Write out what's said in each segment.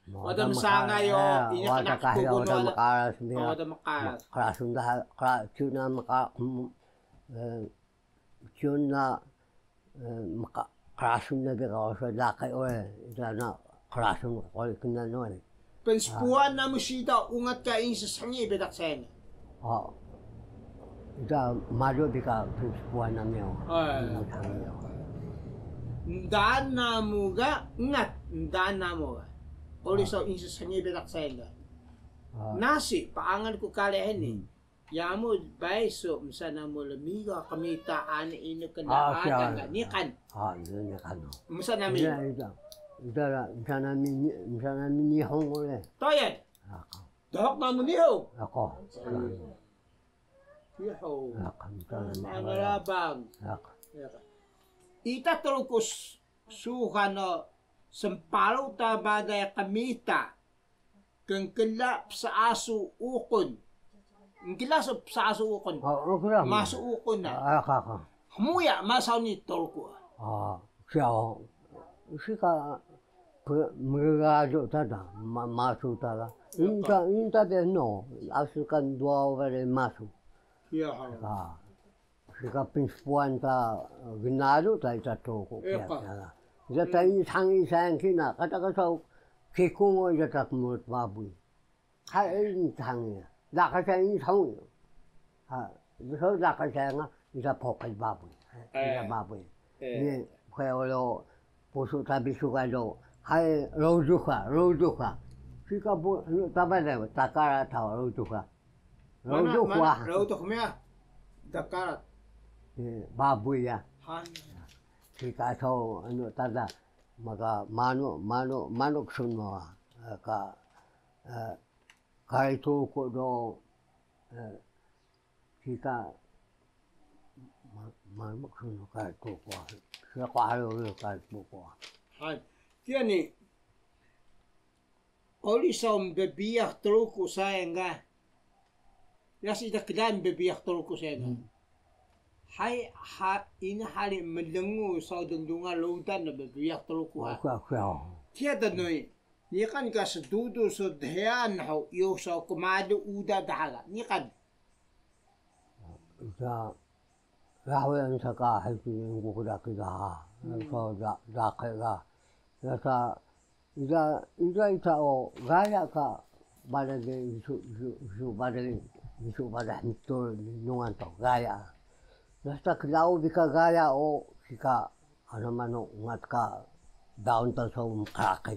Wada masanga yo inya kanak ko wada makaras niya. Wada makaras. Karasun da kara tuna maka tuna maka karasun na bika sa lakay ore na karasun ko kuna no. Penspuan na musita ungat ka in sa sangi bedak sen. Oh. Ida malu bika penspuan na miyo. Ndaan na muga ngat ndaan na muga. Oli sa insa sangi bedak sen. Nasi paangan ko kalihin ni. Yamu baiso misana mo lamiga kamita ani ino kana ada nikan. Nikan. Misana mi. Misana mi nihong ore. Toyen. Dahok na mo niho. Ako. Niho. Ako. Labang. Ita terus suhano sempalo ta bagay kamita. Kung kilap sa aso ukon. Gila sa aso ukon. Maso ukon na. Hamuya masaw ni tolko. Siya ka mengado tada masuk tada. Inta de no. Asukan dua over masuk. Ya. Siya pinspuan ta ginado ta ita tolko. Jata ini sangi sayang kina kata kata kekungo jata kumut babu. Hai ini sangi. Laka sayang sangi. So laka sayang ita pokai babu. Ita babu. Ni kaya pusu tabi suka do. Hai rojuka. Sika bu tabale takara tahu rojuka. Rojuka. Rojuka takara. Babu ya. Sika tahu tada maka manuk semua ka itu kodo kita manuk semua ka itu kuah siapa hari ka itu kuah. Tiani oli som bebiak truku saenga yas ita kedan bebiak truku saenga. Hai ini hari mendengu sau dendungan lautan na bebiak truku ha. Tiada noi. Ni kan ka sedudu sedhean hau yo sau kemadu uda dahala. Ni kan. Ita rawen saka hati yang kuda kita. So da kaya. Yasa ita o gaya ka badage isu badage hitor nungan to gaya. Nasta klau bika gaya o sika ano mano ngat ka down to so kakay.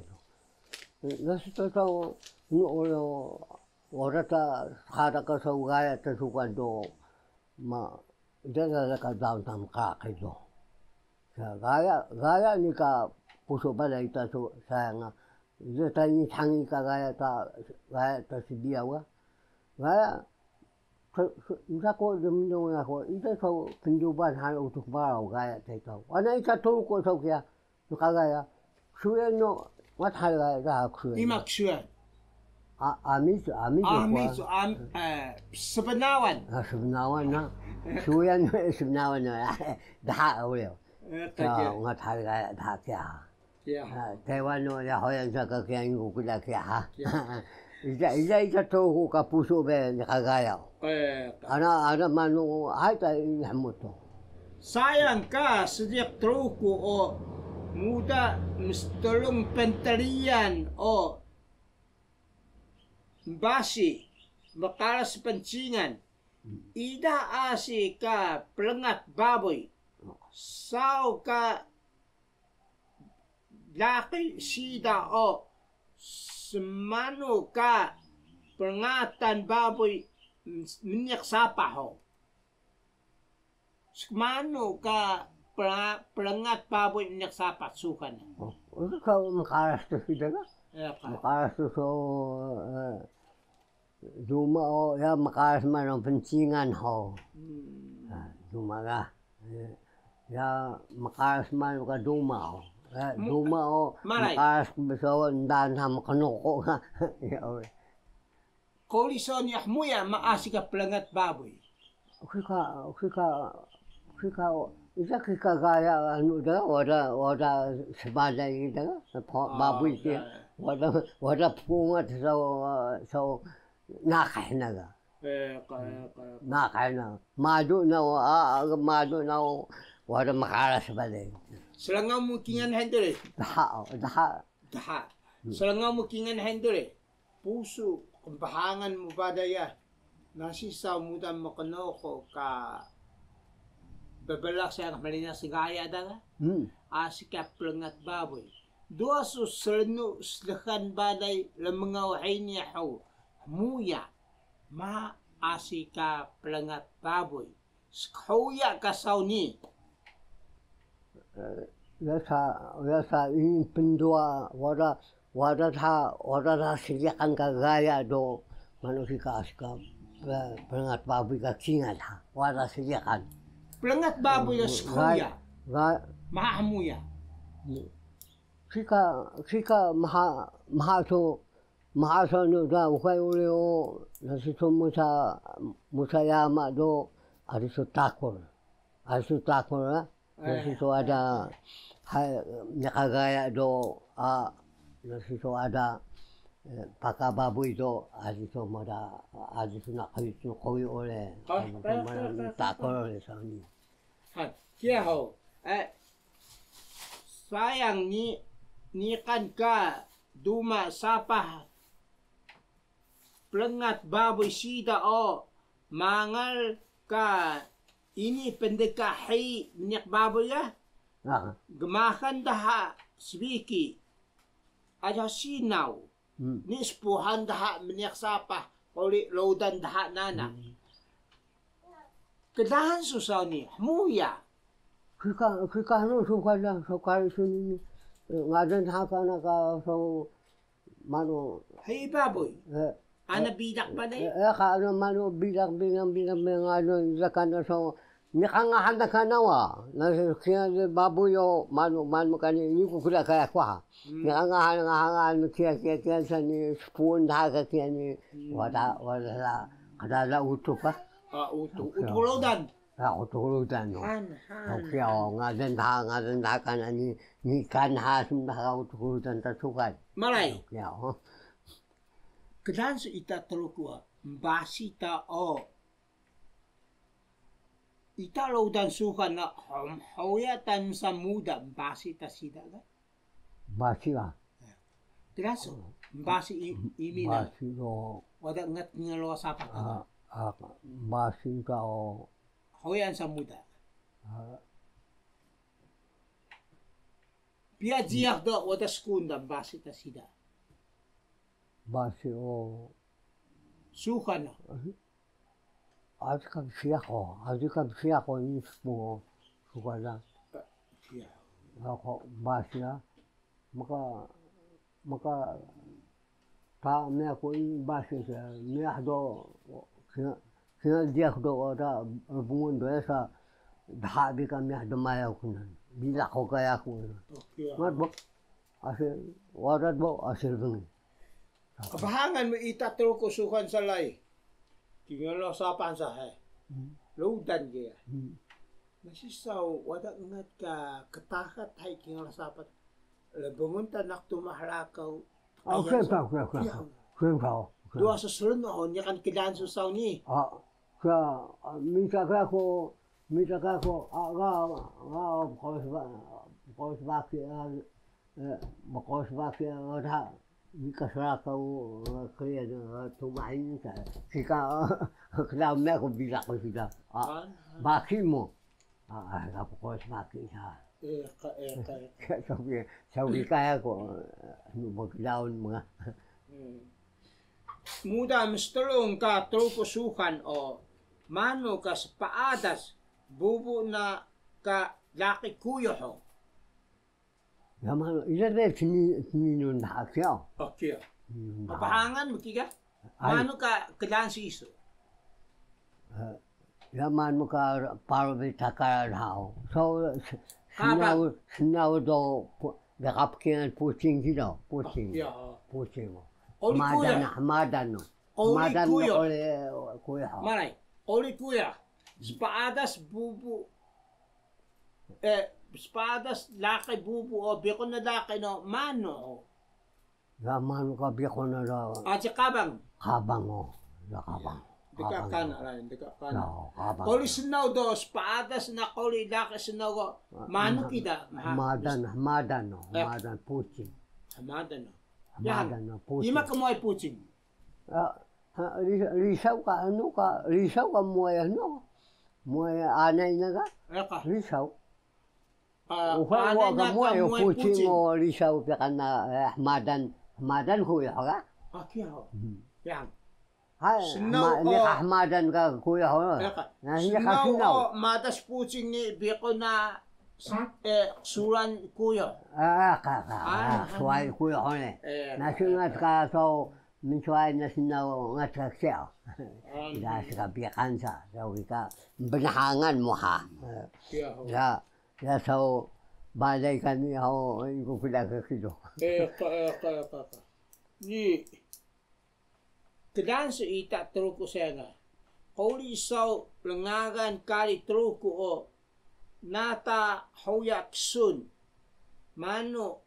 Nasta to no orata khada ka so gaya ta sukan do ma daga ka down tam kakay do. Sa gaya ni ka puso ba ita so sayang ita tani tangi ka gaya ta sibiawa. Gaya Ita ko dumino ako ita so pinduban han utuk baraw gaya tayo. Ana ita to ko so kaya kagaya suya no what hal gaya suya. Imak suya. Amis sebenawan. Sebenawan na. Suya no sebenawan na. Dah awal. Ngat hal gaya dah kaya. Taiwan no ya hoyan sa kaya yung kula kaya. Ita to ko kapuso be kagaya. Ana manu haita hamuto. Sayang ka sejak truku o muda mistolong pentarian o basi makalas pancingan. Ida asi ka pelengat baboy. Sao ka laki sida o semano ka pengatan baboy minyak sapa ho. Semano ka pelengat baboy minyak sapa sukan. Itu kau makaras tu sudah kan? Makaras tu so Duma o ya makaras man pencingan ho. Duma ka. Ya makaras man ka duma ho. Duma o makaras so ndan ham kanoko ka. Kolison yahmuya maasi ka pelengat baboy. Kika isa kika gaya anu dah, wada sebagai dah, baboy dia. wala pungat sa nakahinaga. Nakahina. Madu na wala makalas ba din. Selangau mukingan hendere. Daha. Selangau mukingan hendere. Puso, kumbahangan mo ba daya? Nasisaw mo da makano ko ka babalak siya malina si gaya da asika plengat baboy. Dua so serno slakan baday lamangaw ay niya ho. Muya ma asika plengat baboy. Skhoya kasaw ni. Yasa ini pendua wada ta sediakan kagaya do manusia asika pelengat baboy ka kingat ha wada sediakan Pelengat baboy na skhoya mahamuya kika mahaso no da ukay uleo nasito musa yama do ariso takor nasito ada nakagaya do nasito ada pakababoy do adito nakawit no kowi ole takor ole sa ni kaya ho sayang ni kan ka duma sapah pelengat baboy sida o mangal ka ini pendekahi minyak baboy ya gemakan daha sibiki aja sinaw ni ispuhan daha minyak sapah kuli laudan daha nana kedahan susah ni muya kika no sukari suni ngaden haka naka so mano hey baboy ana bidak pa day ka ano mano bidak ano zakan so nikangahan na kanawa na kaya baboy yo mano kani ni ko kula kaya kwa nikangahan kaya sa ni spoon haka kaya ni wala kada uto pa utulodan utulutan no kaya ngaden ha kana ni kan ha sumda ka utulutan ta sukat malay ya kedan su ita terukua mbasi ta o ita laudan sukan na hoyatan sa muda mbasi ta sida ga basi ba kedan su mbasi imi na basi do wada ngat ngalo sa pa basi ka o hoyan sa muda pia jiak do wada skunda mbasi ta sida basi o sukan na Azkab siyako ni mo sukala. Ako basya maka ta me ako in basya sa me hdo kina dia hdo ada bungun do sa dhabi ka me hdo maya kunan bila ko kaya kunan. Mat bo ase warat bo asir bungi. Kabahangan mo itatro ko sukan sa lay. Tingalo sa pansa he. Laudan kaya. Nasisaw wada ngat ka ketakat hay tingalo sa pat. Lebungun ta nak tumahlakaw. Kaya. Dua sa sulun mo nya kan kidan susaw ni. Kaya mita ka ko makosbaki wada Mikasara kau kaya tumahin sa sika kena me ko bila ko sida baki mo ko baki sa sabi kaya ko maglaon mga muda mistulong ka trukusukan o mano ka sa paadas bubu na ka laki kuyo ho Yaman ilade tini nun hakya. Okay. Kapahangan mo kiga? Mano ka kedan siso? Yaman mo ka parbe takara hao. So sinaw do nakapkian puting sino puting. Puting mo. Madan no. Ole kuya. Malay. Oli kuya. Spaadas bubu. Espadas lakay bubu o beko na lakay no mano Zaman ka biako na da Aja kabang. kabang o. Da kabang. Dekat kanan lain, dekat kanan. No, kabang. Koli senaw dos paatas na koli laki senaw ko. Manu kita. Hamadan no. Hamadan pucing. Hamadan no. Hamadan no pucing. Ima kamoy pucing. Risaw ka ano ka? Risaw ka muay ano? Muay anay na ka? Eka. Risaw. Anay Uwa na ka muay ka o moy pucing pucing. o risaw pa ka na Hamadan kuya ka? Aki ho. Yang. Hay, Sinaw ni ko- Hamadan ka kuya ko. Eka. Na hindi ka Senaw sinaw. ko matas pucing ni biko na suran kuyo. Suway kuya ko ne. Nasungat ka so minsuay na sinaw ngat ka siya. Ila sa kabiyakan sa. So ka banahangan mo ha. Ya so balay ka niya ho ko pila ka kilo. Eka. Ni kedan su ita truko senga. Koli sau lengagan kali truko o nata hoyak sun mano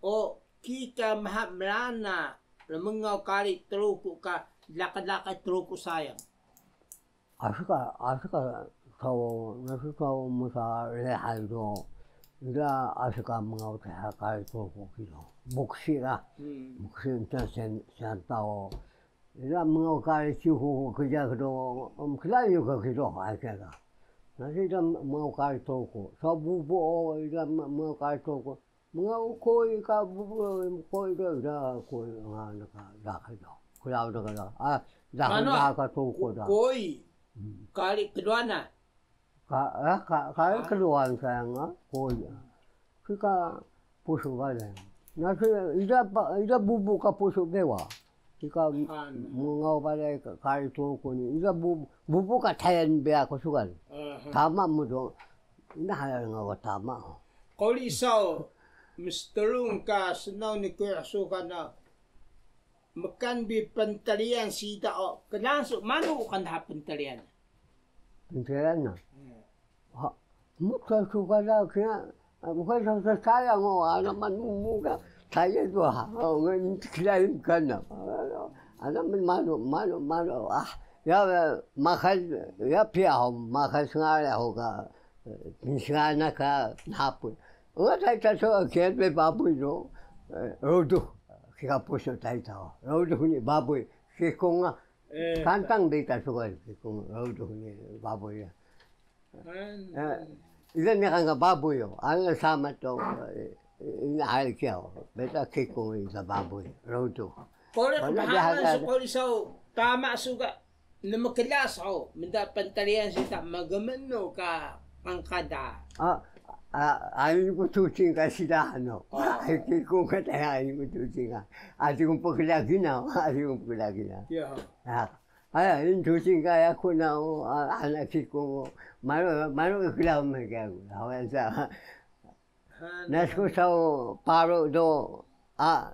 o kita mahamlana lemengaw kali truko ka lakad-lakad truko sayang. Asika so nasusaw mo sa lehay do. Ila asika mga utahakay ko kilo. Buksi ka. Buksi ta sen tao. Ila mga kali siho ko kaya ko kailangan ko kilo ay kaya. Nasi ila mga kali toko. Sa bubo ila mga kali toko. Mga koy ka bubo koy da koy nga nakadakay do. Kulaw na ka. Daka toko da. Koi kali kedua na. Kaya keluar saya nga koy. Kika puso ka lang. Nasi ila bubo ka puso bewa. Ika mga pala kari toko ni. Ila bubo ka tayan be ako sugal. Tama mo do. Inahalal nga ko tama. Koli sau mistelung ka senaw ni kuya suka na makan bi pentalian sida o kenaso manu kan ha pentalian. Pintiran na. Mukha suka na kaya. Mukha sa sayang o. Ano man mumuga. Saya tu ngayon kilalim ka na. Ano man mano. Ya makal ya piyaw makal nga ako ka. Pinsana ka hapon. Nga tayo sa kaya may baboy no. Rodo. Kaya puso tayo. Rodo ni baboy. Kikong nga. Kantang dita sugal. Kikong rodo ni baboy. Ilan niya nga baboy o. Ano sama to. Inaayal siya o. Beta kikong sa baboy. Rodo. Koli kapahalan sa koli sau tama suga na makilas o minda pentalian sida magamano ka angkada. Ayaw ko tusin ka sila ano. Kikong ka tayo ayaw ko tusin ka. Ati kong pagkalagi na. Ati kong pagkalagi na. Ay, yung tusin ka ako na anak kikong mano kakilaw mo kaya ko. Hawan sa nasko sa paro do.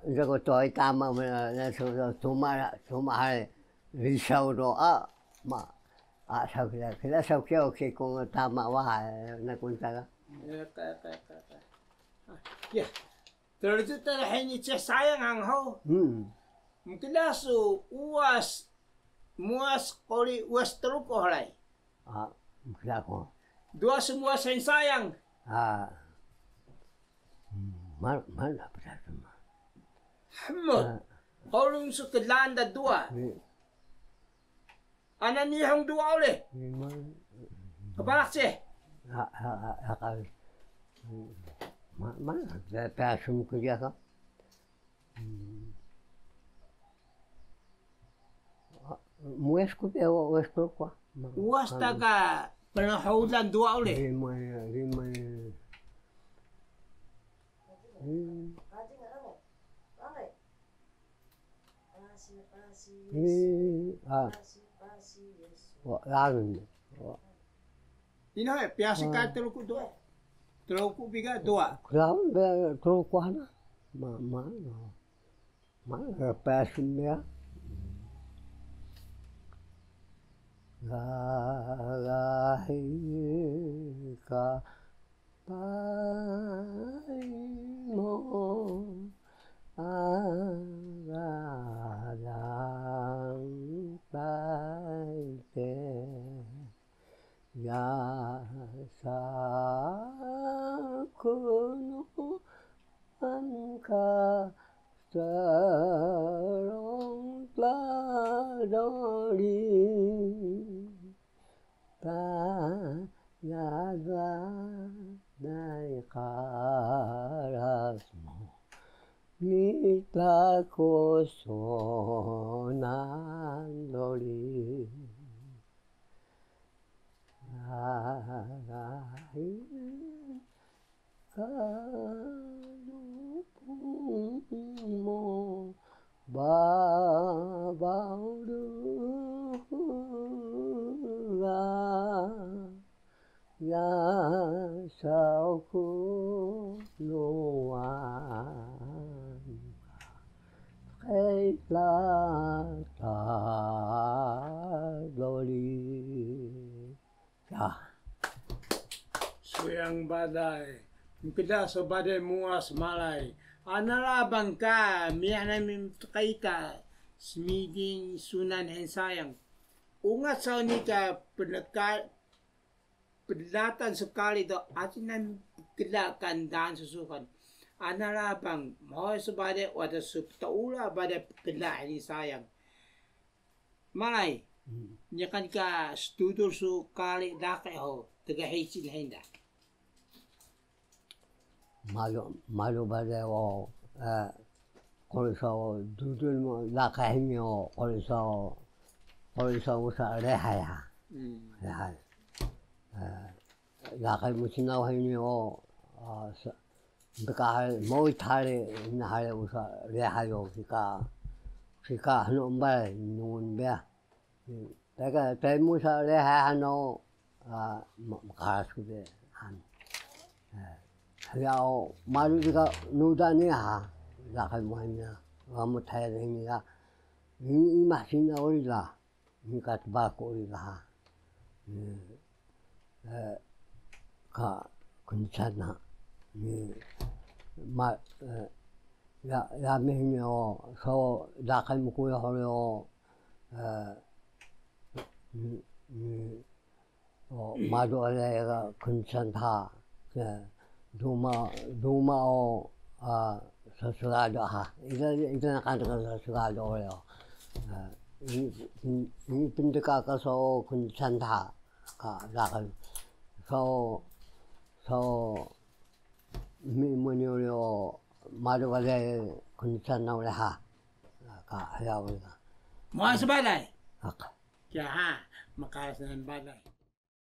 Jago to ay tama mo na nasko sa sumahal. Risaw do. Sabi kila sa kaya okay kung tama wa nakunta ka. Ya. Terus itu hanya sayang ang ho. Mungkin lasu muas koli uas truko halai. Mungkin ako. Dua semua sayang. Mana pada semua. Hammo. Kolung su kedlanda dua. Ana ni hang dua oleh. Kebalak sih. Mana pasum kerja ka? Muas ko pe uas ko kwa. Uas taga penahulan dua oleh. Rimai. Lagun. Ino piasi ka teluku dua. Teluku biga dua. Lagun be tro ko na. Ma pasum ya. Gahi ka pai mo kuno angka sarong tladori tanyaga dari karasmu mita kosonan dori kalupumo babaudura ya sauku nuan kailata doli ya. Suyang badai, mukida so badai muas malay. Analabang ka, miya namin kaita, smiding sunan hensayang. Ungat sa unika, pedlatan sekali to, atin namin kilakan dan susukan. Analabang, mau sa badai, wada subtaula badai pedla ini sayang. Malay, niya kan ka studur su kali dakay ho, taga heisin henda. malu badai o 거기서 두들 뭐 나가해며 거기서 우사 레하야 레하 나가 무슨 나와해며 그러니까 뭐 이탈에 나해 우사 레하요 그러니까 하는 말 누군데 내가 대무사 레하노 뭐 가수데 한 Kalau malu juga nuda ni ha, dah semuanya, kamu tanya ini lah, ini masih nak ori lah, ini kat bako ori lah, ka kencana, ni ya mehnya so dah kamu kuya holo, malu ada kencana. Dumao sesuatu itu nak sesuatu ya. Ini pendekat so kuncanta kan so menyo malu ada kuncanta oleh ka ya. Mau sebalai? Ya ha, makasan balai.